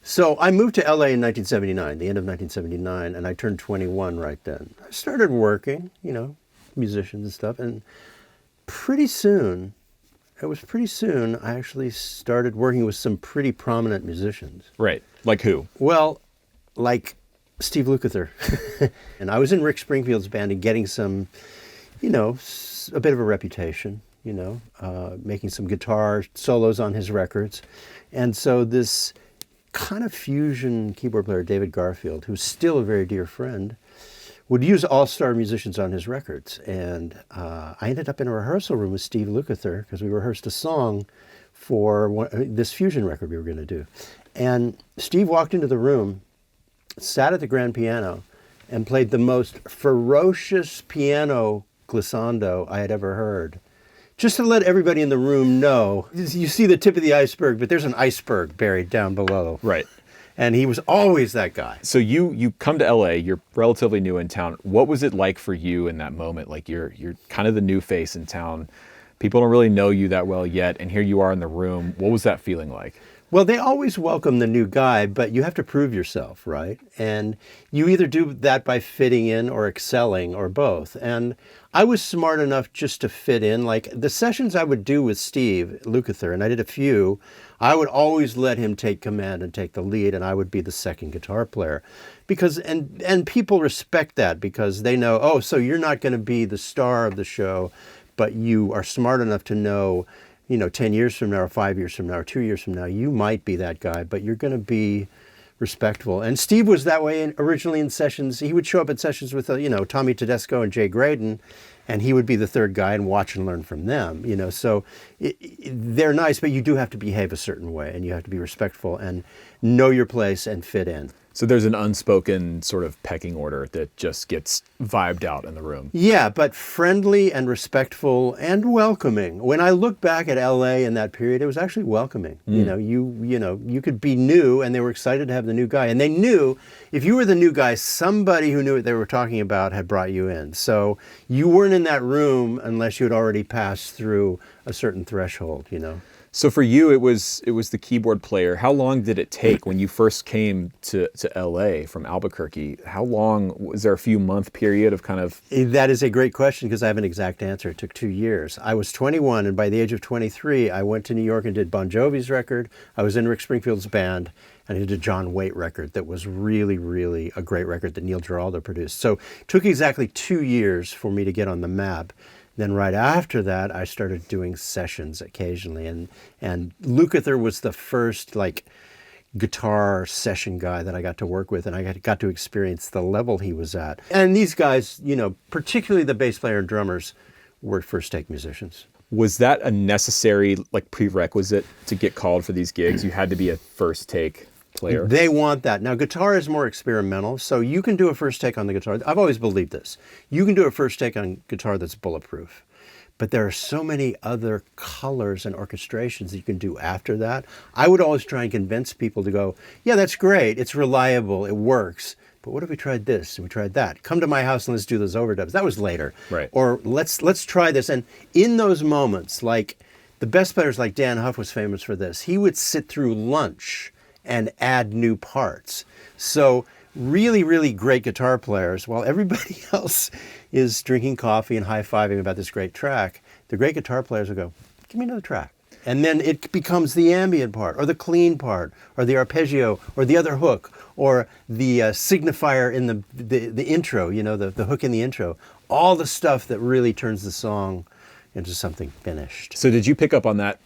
So I moved to LA in 1979, the end of 1979, and I turned 21 right then. I started working, musicians and stuff, and pretty soon, I actually started working with some pretty prominent musicians. Right. Like who? Well, like Steve Lukather. And I was in Rick Springfield's band and getting some, a bit of a reputation, making some guitar solos on his records. And so this kind of fusion keyboard player, David Garfield, who's still a very dear friend, would use all-star musicians on his records. And I ended up in a rehearsal room with Steve Lukather because we rehearsed a song for this fusion record we were going to do. And Steve walked into the room, sat at the grand piano, and played the most ferocious piano glissando I had ever heard. Just to let everybody in the room know, you see the tip of the iceberg, but there's an iceberg buried down below. Right. And he was always that guy. So you come to LA, you're relatively new in town. What was it like for you in that moment? Like you're kind of the new face in town. People don't really know you that well yet, and here you are in the room. What was that feeling like? Well, they always welcome the new guy, but you have to prove yourself, right? And you either do that by fitting in or excelling or both. And I was smart enough just to fit in. Like the sessions I would do with Steve Lukather, and I did a few, I would always let him take command and take the lead, and I would be the second guitar player. Because and people respect that because they know, oh, so you're not going to be the star of the show, but you are smart enough to know, 10 years from now or 5 years from now or 2 years from now, you might be that guy, but you're going to be respectful. And Steve was that way originally in sessions. He would show up at sessions with, Tommy Tedesco and Jay Graydon, and he would be the third guy and watch and learn from them, So they're nice, but you do have to behave a certain way, and you have to be respectful and know your place and fit in. So there's an unspoken sort of pecking order that just gets vibed out in the room. Yeah, but friendly and respectful and welcoming. When I look back at LA in that period, it was actually welcoming. You could be new and they were excited to have the new guy. And they knew if you were the new guy, somebody who knew what they were talking about had brought you in. So you weren't in that room unless you had already passed through a certain threshold, So for you, it was the keyboard player. How long did it take when you first came to LA from Albuquerque? How long, was there a few month period of kind of? That is a great question because I have an exact answer. It took 2 years. I was 21 and by the age of 23, I went to New York and did Bon Jovi's record. I was in Rick Springfield's band and I did a John Waite record that was really, really a great record that Neil Giraldo produced. So it took exactly 2 years for me to get on the map. Then right after that, I started doing sessions occasionally. And Lukather was the first guitar session guy that I got to work with, and I got to experience the level he was at. And these guys, particularly the bass player and drummers, were first take musicians. Was that a necessary prerequisite to get called for these gigs? You had to be a first take player? They want that. Now, guitar is more experimental, so you can do a first take on the guitar. I've always believed this. You can do a first take on guitar that's bulletproof. But there are so many other colors and orchestrations that you can do after that. I would always try and convince people to go, yeah, that's great. It's reliable. It works. But what if we tried this and we tried that? Come to my house and let's do those overdubs. That was later. Right. Or let's try this. And in those moments, like the best players like Dan Huff was famous for this. He would sit through lunch and add new parts. So really, really great guitar players, while everybody else is drinking coffee and high-fiving about this great track, the great guitar players will go, give me another track. And then it becomes the ambient part, or the clean part, or the arpeggio, or the other hook, or the signifier in the intro, the hook in the intro. All the stuff that really turns the song into something finished. So did you pick up on that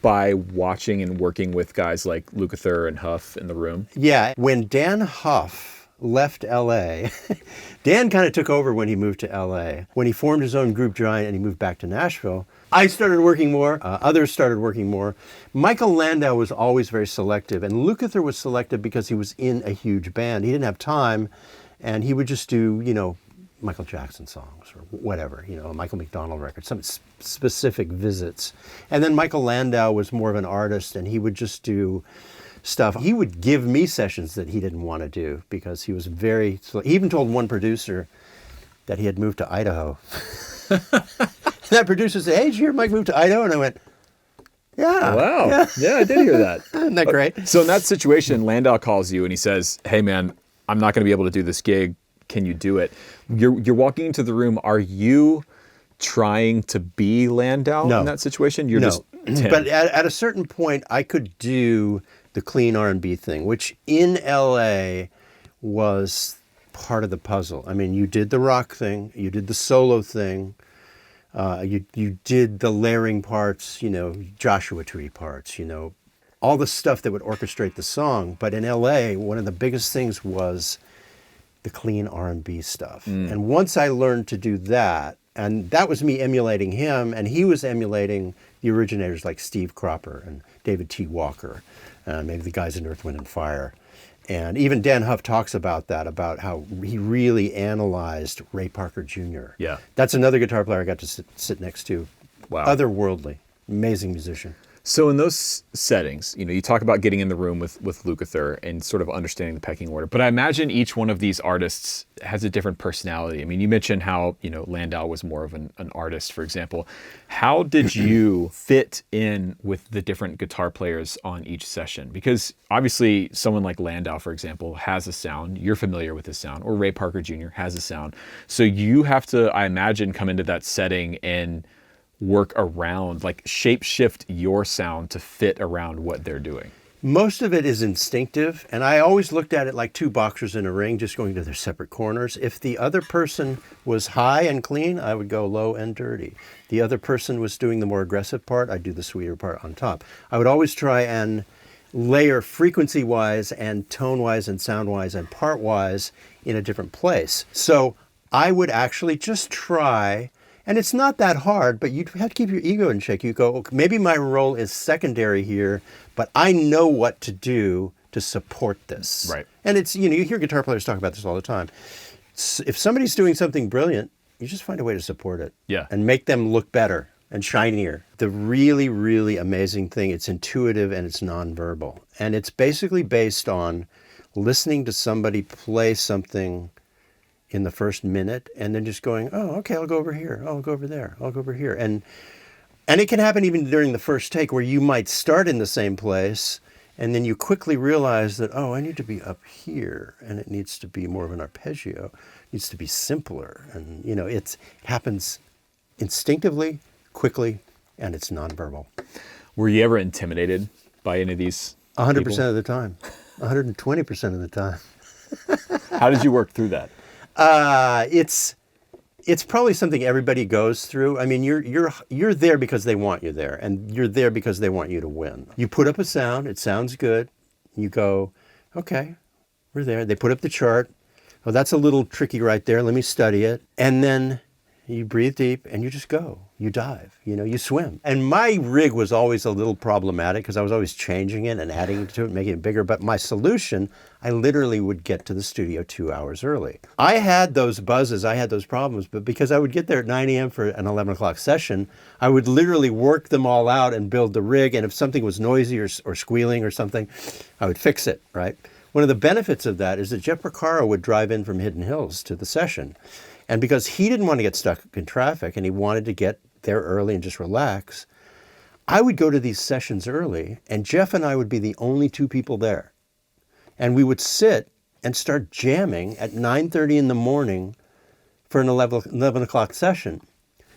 by watching and working with guys like Lukather and Huff in the room? Yeah, when Dan Huff left LA, Dan kind of took over when he moved to LA. When he formed his own group Giant and he moved back to Nashville, I started working more, others started working more. Michael Landau was always very selective, and Lukather was selective because he was in a huge band. He didn't have time, and he would just do, Michael Jackson songs or whatever, a Michael McDonald record, some specific visits. And then Michael Landau was more of an artist, and he would just do stuff. He would give me sessions that he didn't want to do because he was he even told one producer that he had moved to Idaho. That producer said, hey, did you hear Mike moved to Idaho? And I went, Yeah. Wow. Yeah, I did hear that. Isn't that great? So in that situation, Landau calls you and he says, "Hey man, I'm not going to be able to do this gig. Can you do it?" You're walking into the room. Are you trying to be Landau No. in that situation? You're No. just Tim. But at a certain point, I could do the clean R&B thing, which in LA was part of the puzzle. I mean, you did the rock thing, you did the solo thing, you did the layering parts, Joshua Tree parts, all the stuff that would orchestrate the song. But in LA, one of the biggest things was the clean R&B stuff. And once I learned to do that, and that was me emulating him, and he was emulating the originators like Steve Cropper and David T. Walker, maybe the guys in Earth, Wind and Fire. And even Dan Huff talks about that, about how he really analyzed Ray Parker Jr. Yeah. That's another guitar player I got to sit next to. Wow. Otherworldly, amazing musician. So in those settings, you talk about getting in the room with Lukather and sort of understanding the pecking order. But I imagine each one of these artists has a different personality. I mean, you mentioned how, Landau was more of an artist, for example. How did you fit in with the different guitar players on each session? Because obviously someone like Landau, for example, has a sound. You're familiar with his sound. Or Ray Parker Jr. has a sound. So you have to, I imagine, come into that setting and work around, like shape shift your sound to fit around what they're doing. Most of it is instinctive, and I always looked at it like two boxers in a ring, just going to their separate corners. If the other person was high and clean, I would go low and dirty. The other person was doing the more aggressive part, I'd do the sweeter part on top. I would always try and layer frequency-wise and tone-wise and sound-wise and part-wise in a different place. So I would actually just try. And it's not that hard, but you have to keep your ego in check. You go, okay, maybe my role is secondary here, but I know what to do to support this. Right. And it's, you hear guitar players talk about this all the time. If somebody's doing something brilliant, you just find a way to support it. Yeah. And make them look better and shinier. The really, really amazing thing, it's intuitive and it's nonverbal. And it's basically based on listening to somebody play something in the first minute, and then just going, oh, okay, I'll go over here. Oh, I'll go over there. I'll go over here. And it can happen even during the first take, where you might start in the same place, and then you quickly realize that, oh, I need to be up here, and it needs to be more of an arpeggio. It needs to be simpler. And, it happens instinctively, quickly, and it's nonverbal. Were you ever intimidated by any of these 100% of the time. 120% of the time. How did you work through that? It's probably something everybody goes through. I mean, you're there because they want you there, and you're there because they want you to win. You put up a sound, it sounds good. You go, okay, we're there. They put up the chart. Oh, that's a little tricky right there. Let me study it. And then you breathe deep and you just go. You dive, you swim. And my rig was always a little problematic because I was always changing it and adding to it, making it bigger. But my solution, I literally would get to the studio 2 hours early. I had those buzzes, I had those problems, but because I would get there at 9 a.m. for an 11 o'clock session, I would literally work them all out and build the rig. And if something was noisy or squealing or something, I would fix it, right? One of the benefits of that is that Jeff Porcaro would drive in from Hidden Hills to the session. And because he didn't want to get stuck in traffic and he wanted to get there early and just relax, I would go to these sessions early, and Jeff and I would be the only two people there. And we would sit and start jamming at 9:30 in the morning for an 11 o'clock session.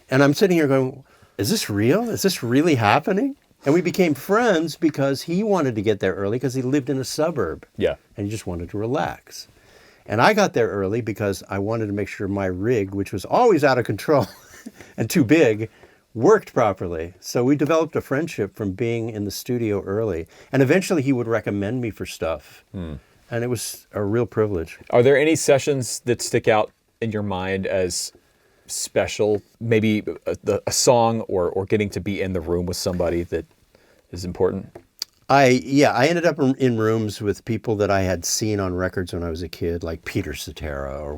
And I'm sitting here going, is this real? Is this really happening? And we became friends because he wanted to get there early because he lived in a suburb. Yeah. And he just wanted to relax. And I got there early because I wanted to make sure my rig, which was always out of control and too big, worked properly. So we developed a friendship from being in the studio early. And eventually he would recommend me for stuff. And it was a real privilege. Are there any sessions that stick out in your mind as special? Maybe a song or getting to be in the room with somebody that is important? I ended up in rooms with people that I had seen on records when I was a kid, like Peter Cetera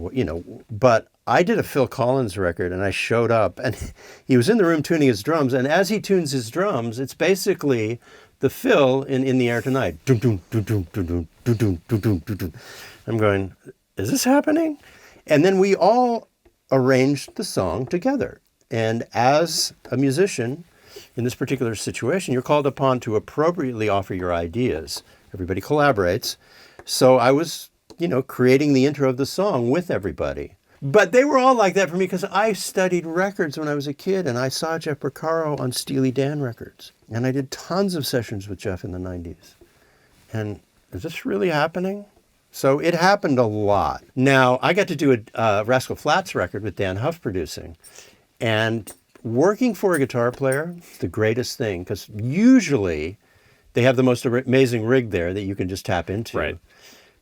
but I did a Phil Collins record and I showed up and he was in the room tuning his drums. And as he tunes his drums, it's basically the Phil in the air tonight. Dun, dun, dun, dun, dun, dun, dun, dun, dun, dun, dun, dun. I'm going, is this happening? And then we all arranged the song together. And as a musician, in this particular situation, you're called upon to appropriately offer your ideas. Everybody collaborates. So I was, creating the intro of the song with everybody. But they were all like that for me because I studied records when I was a kid, and I saw Jeff Porcaro on Steely Dan records. And I did tons of sessions with Jeff in the 90s. And is this really happening? So it happened a lot. Now, I got to do a Rascal Flatts record with Dan Huff producing. And working for a guitar player, the greatest thing, because usually they have the most amazing rig there that you can just tap into. Right.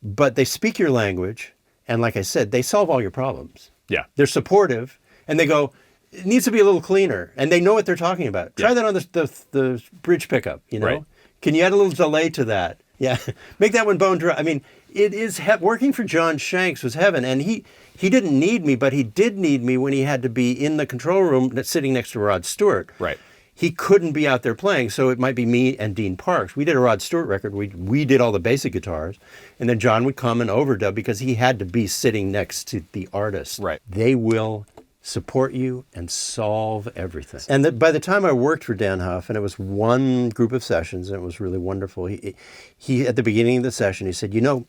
But they speak your language, and like I said, they solve all your problems. Yeah. They're supportive, and they go, it needs to be a little cleaner, and they know what they're talking about. Try that on the bridge pickup, Right. Can you add a little delay to that? Yeah, make that one bone dry. I mean, it is working for John Shanks was heaven, and he didn't need me, but he did need me when he had to be in the control room sitting next to Rod Stewart. Right. He couldn't be out there playing, so it might be me and Dean Parks. We did a Rod Stewart record. We did all the basic guitars, and then John would come and overdub because he had to be sitting next to the artist. Right. They will support you and solve everything. And by the time I worked for Dan Huff, and it was one group of sessions, and it was really wonderful, he at the beginning of the session, he said, a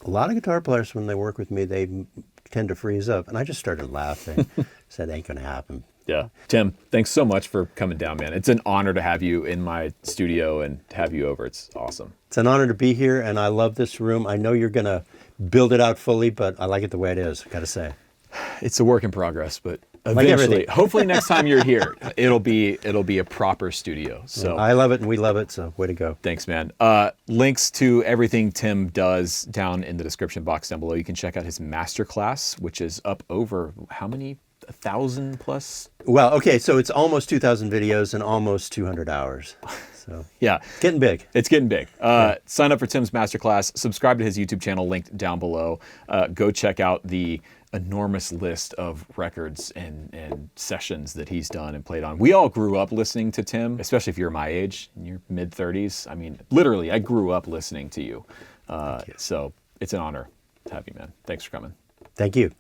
lot of guitar players, when they work with me, they tend to freeze up. And I just started laughing. Said, ain't going to happen. Yeah. Tim, thanks so much for coming down, man. It's an honor to have you in my studio and have you over. It's awesome. It's an honor to be here, and I love this room. I know you're going to build it out fully, but I like it the way it is, I got to say. It's a work in progress, but Like eventually, everything. hopefully next time you're here, it'll be a proper studio. So I love it, and we love it, so way to go. thanks, man. Links to everything Tim does down in the description box down below. You can check out his masterclass, which is up over how many? 1,000 plus? Well, okay, so it's almost 2,000 videos and almost 200 hours. So Yeah. getting big. It's getting big. Sign up for Tim's masterclass. Subscribe to his YouTube channel, linked down below. Go check out the enormous list of records and sessions that he's done and played on. We all grew up listening to Tim, especially if you're my age, in your mid-30s. I mean, literally, I grew up listening to you. So it's an honor to have you, man. Thanks for coming. Thank you.